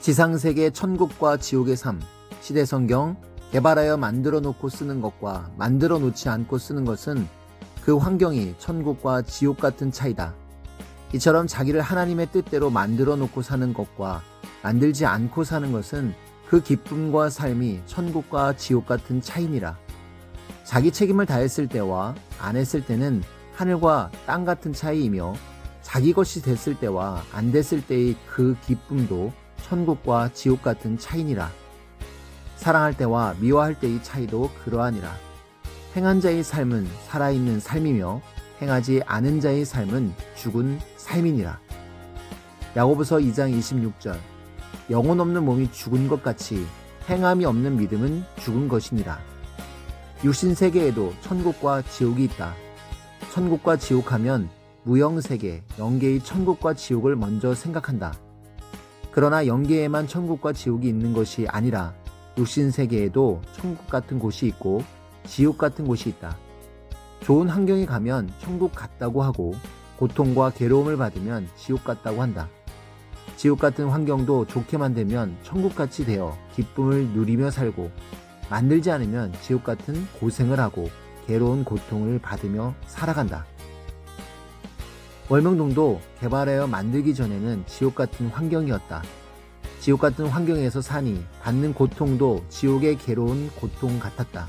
지상세계 천국과 지옥의 삶, 시대성경, 개발하여 만들어 놓고 쓰는 것과 만들어 놓지 않고 쓰는 것은 그 환경이 천국과 지옥 같은 차이다. 이처럼 자기를 하나님의 뜻대로 만들어 놓고 사는 것과 만들지 않고 사는 것은 그 기쁨과 삶이 천국과 지옥 같은 차이니라. 자기 책임을 다했을 때와 안 했을 때는 하늘과 땅 같은 차이이며, 자기 것이 됐을 때와 안 됐을 때의 그 기쁨도 천국과 지옥 같은 차이니라. 사랑할 때와 미워할 때의 차이도 그러하니라. 행한 자의 삶은 살아있는 삶이며 행하지 않은 자의 삶은 죽은 삶이니라. 야고보서 2장 26절. 영혼 없는 몸이 죽은 것 같이 행함이 없는 믿음은 죽은 것이니라. 육신세계에도 천국과 지옥이 있다. 천국과 지옥하면 무영세계, 영계의 천국과 지옥을 먼저 생각한다. 그러나 영계에만 천국과 지옥이 있는 것이 아니라 육신세계에도 천국 같은 곳이 있고 지옥 같은 곳이 있다. 좋은 환경에 가면 천국 같다고 하고, 고통과 괴로움을 받으면 지옥 같다고 한다. 지옥 같은 환경도 좋게만 되면 천국같이 되어 기쁨을 누리며 살고, 만들지 않으면 지옥 같은 고생을 하고 괴로운 고통을 받으며 살아간다. 월명동도 개발하여 만들기 전에는 지옥 같은 환경이었다. 지옥 같은 환경에서 사니 받는 고통도 지옥의 괴로운 고통 같았다.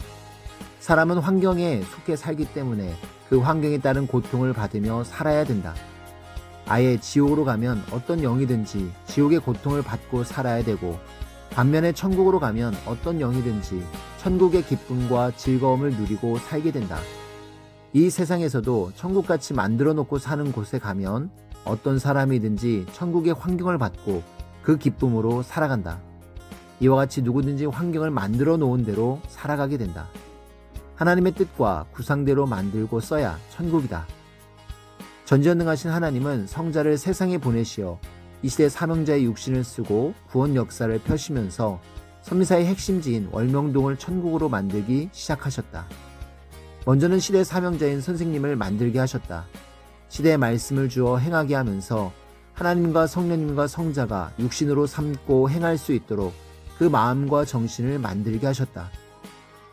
사람은 환경에 속해 살기 때문에 그 환경에 따른 고통을 받으며 살아야 된다. 아예 지옥으로 가면 어떤 영이든지 지옥의 고통을 받고 살아야 되고, 반면에 천국으로 가면 어떤 영이든지 천국의 기쁨과 즐거움을 누리고 살게 된다. 이 세상에서도 천국같이 만들어 놓고 사는 곳에 가면 어떤 사람이든지 천국의 환경을 받고 그 기쁨으로 살아간다. 이와 같이 누구든지 환경을 만들어 놓은 대로 살아가게 된다. 하나님의 뜻과 구상대로 만들고 써야 천국이다. 전지전능하신 하나님은 성자를 세상에 보내시어 이 시대 사명자의 육신을 쓰고 구원 역사를 펴시면서 선미사의 핵심지인 월명동을 천국으로 만들기 시작하셨다. 먼저는 시대 사명자인 선생님을 만들게 하셨다. 시대의 말씀을 주어 행하게 하면서 하나님과 성령님과 성자가 육신으로 삼고 행할 수 있도록 그 마음과 정신을 만들게 하셨다.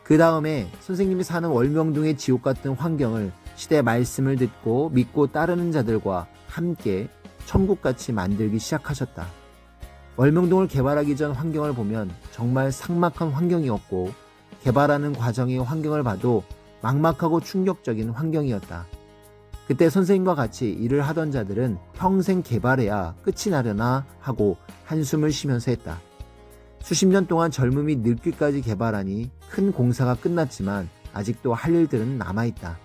그 다음에 선생님이 사는 월명동의 지옥 같은 환경을 시대의 말씀을 듣고 믿고 따르는 자들과 함께 천국같이 만들기 시작하셨다. 월명동을 개발하기 전 환경을 보면 정말 삭막한 환경이었고, 개발하는 과정의 환경을 봐도 막막하고 충격적인 환경이었다. 그때 선생님과 같이 일을 하던 자들은 평생 개발해야 끝이 나려나 하고 한숨을 쉬면서 했다. 수십 년 동안 젊음이 늙기까지 개발하니 큰 공사가 끝났지만 아직도 할 일들은 남아있다.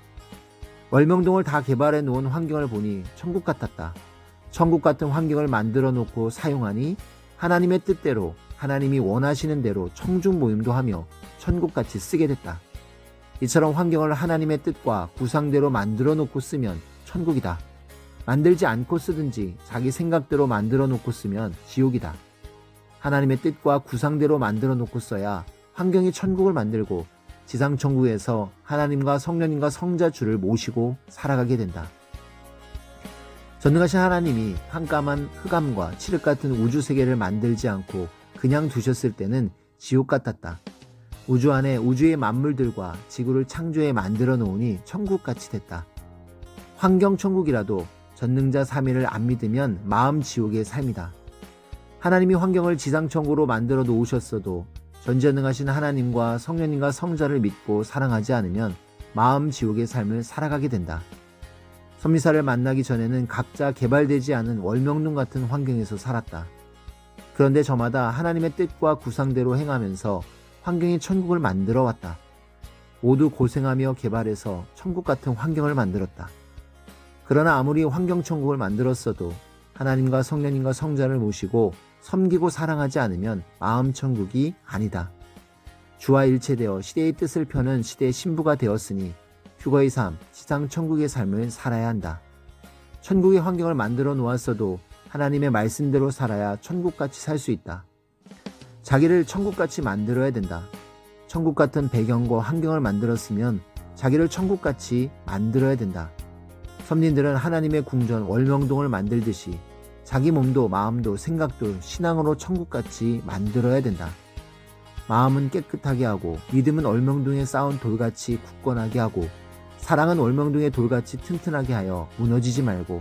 월명동을 다 개발해 놓은 환경을 보니 천국 같았다. 천국 같은 환경을 만들어 놓고 사용하니 하나님의 뜻대로, 하나님이 원하시는 대로 청중 모임도 하며 천국같이 쓰게 됐다. 이처럼 환경을 하나님의 뜻과 구상대로 만들어 놓고 쓰면 천국이다. 만들지 않고 쓰든지 자기 생각대로 만들어 놓고 쓰면 지옥이다. 하나님의 뜻과 구상대로 만들어 놓고 써야 환경이 천국을 만들고 지상천국에서 하나님과 성령님과 성자주를 모시고 살아가게 된다. 전능하신 하나님이 깜깜한 흑암과 칠흑 같은 우주세계를 만들지 않고 그냥 두셨을 때는 지옥 같았다. 우주 안에 우주의 만물들과 지구를 창조해 만들어 놓으니 천국같이 됐다. 환경 천국이라도 전능자 삼위를 안 믿으면 마음 지옥의 삶이다. 하나님이 환경을 지상천국으로 만들어 놓으셨어도 전지전능하신 하나님과 성령님과 성자를 믿고 사랑하지 않으면 마음 지옥의 삶을 살아가게 된다. 선미사를 만나기 전에는 각자 개발되지 않은 월명동 같은 환경에서 살았다. 그런데 저마다 하나님의 뜻과 구상대로 행하면서 환경이 천국을 만들어 왔다. 모두 고생하며 개발해서 천국 같은 환경을 만들었다. 그러나 아무리 환경 천국을 만들었어도 하나님과 성령님과 성자를 모시고 섬기고 사랑하지 않으면 마음 천국이 아니다. 주와 일체되어 시대의 뜻을 펴는 시대의 신부가 되었으니 휴거의 삶, 지상 천국의 삶을 살아야 한다. 천국의 환경을 만들어 놓았어도 하나님의 말씀대로 살아야 천국같이 살 수 있다. 자기를 천국같이 만들어야 된다. 천국 같은 배경과 환경을 만들었으면 자기를 천국같이 만들어야 된다. 선민들은 하나님의 궁전 월명동을 만들듯이 자기 몸도 마음도 생각도 신앙으로 천국같이 만들어야 된다. 마음은 깨끗하게 하고 믿음은 얼명둥에 쌓은 돌같이 굳건하게 하고 사랑은 얼명둥의 돌같이 튼튼하게 하여 무너지지 말고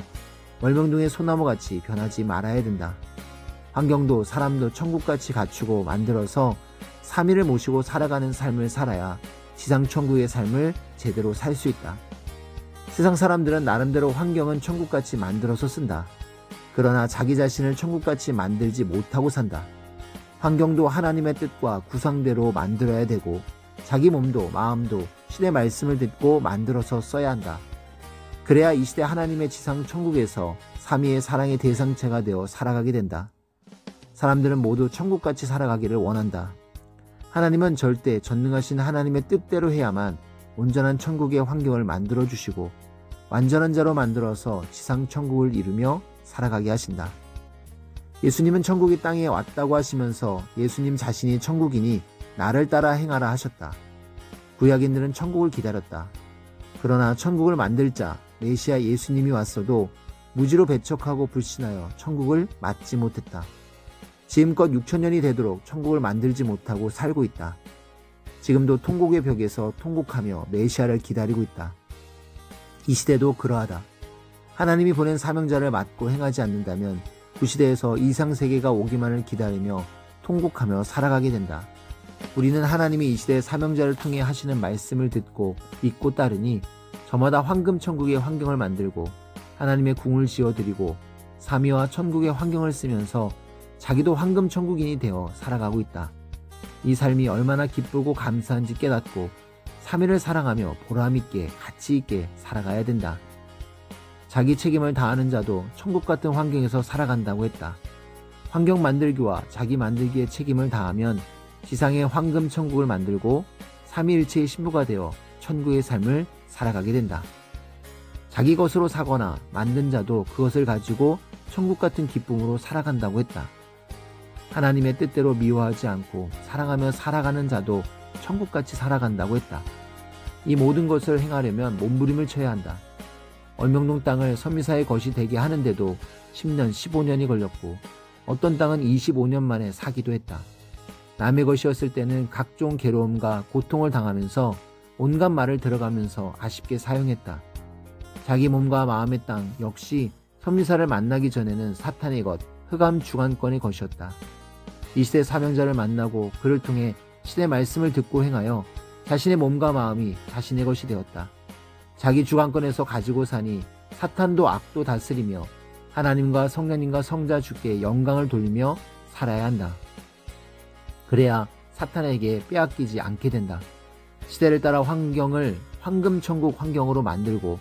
얼명둥의 소나무같이 변하지 말아야 된다. 환경도 사람도 천국같이 갖추고 만들어서 3위를 모시고 살아가는 삶을 살아야 지상천국의 삶을 제대로 살 수 있다. 세상 사람들은 나름대로 환경은 천국같이 만들어서 쓴다. 그러나 자기 자신을 천국같이 만들지 못하고 산다. 환경도 하나님의 뜻과 구상대로 만들어야 되고 자기 몸도 마음도 신의 말씀을 듣고 만들어서 써야 한다. 그래야 이 시대 하나님의 지상 천국에서 삼위의 사랑의 대상체가 되어 살아가게 된다. 사람들은 모두 천국같이 살아가기를 원한다. 하나님은 절대 전능하신 하나님의 뜻대로 해야만 온전한 천국의 환경을 만들어주시고 완전한 자로 만들어서 지상 천국을 이루며 살아가게 하신다. 예수님은 천국이 땅에 왔다고 하시면서 예수님 자신이 천국이니 나를 따라 행하라 하셨다. 구약인들은 천국을 기다렸다. 그러나 천국을 만들 자 메시아 예수님이 왔어도 무지로 배척하고 불신하여 천국을 맞지 못했다. 지금껏 6,000년이 되도록 천국을 만들지 못하고 살고 있다. 지금도 통곡의 벽에서 통곡하며 메시아를 기다리고 있다. 이 시대도 그러하다. 하나님이 보낸 사명자를 맡고 행하지 않는다면 구시대에서 이상세계가 오기만을 기다리며 통곡하며 살아가게 된다. 우리는 하나님이 이 시대의 사명자를 통해 하시는 말씀을 듣고 믿고 따르니 저마다 황금천국의 환경을 만들고 하나님의 궁을 지어드리고 삼위와 천국의 환경을 쓰면서 자기도 황금천국인이 되어 살아가고 있다. 이 삶이 얼마나 기쁘고 감사한지 깨닫고 삼위를 사랑하며 보람있게 가치있게 살아가야 된다. 자기 책임을 다하는 자도 천국 같은 환경에서 살아간다고 했다. 환경 만들기와 자기 만들기에 책임을 다하면 지상의 황금 천국을 만들고 삼위일체의 신부가 되어 천국의 삶을 살아가게 된다. 자기 것으로 사거나 만든 자도 그것을 가지고 천국 같은 기쁨으로 살아간다고 했다. 하나님의 뜻대로 미워하지 않고 사랑하며 살아가는 자도 천국같이 살아간다고 했다. 이 모든 것을 행하려면 몸부림을 쳐야 한다. 얼명동 땅을 선미사의 것이 되게 하는데도 10년, 15년이 걸렸고 어떤 땅은 25년 만에 사기도 했다. 남의 것이었을 때는 각종 괴로움과 고통을 당하면서 온갖 말을 들어가면서 아쉽게 사용했다. 자기 몸과 마음의 땅 역시 선미사를 만나기 전에는 사탄의 것, 흑암 주관권의 것이었다. 이 시대 사명자를 만나고 그를 통해 신의 말씀을 듣고 행하여 자신의 몸과 마음이 자신의 것이 되었다. 자기 주관권에서 가지고 사니 사탄도 악도 다스리며 하나님과 성령님과 성자 주께 영광을 돌리며 살아야 한다. 그래야 사탄에게 빼앗기지 않게 된다. 시대를 따라 환경을 황금천국 환경으로 만들고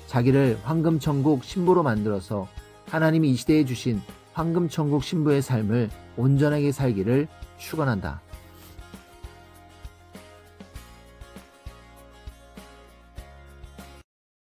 자기를 황금천국 신부로 만들어서 하나님이 이 시대에 주신 황금천국 신부의 삶을 온전하게 살기를 축원한다.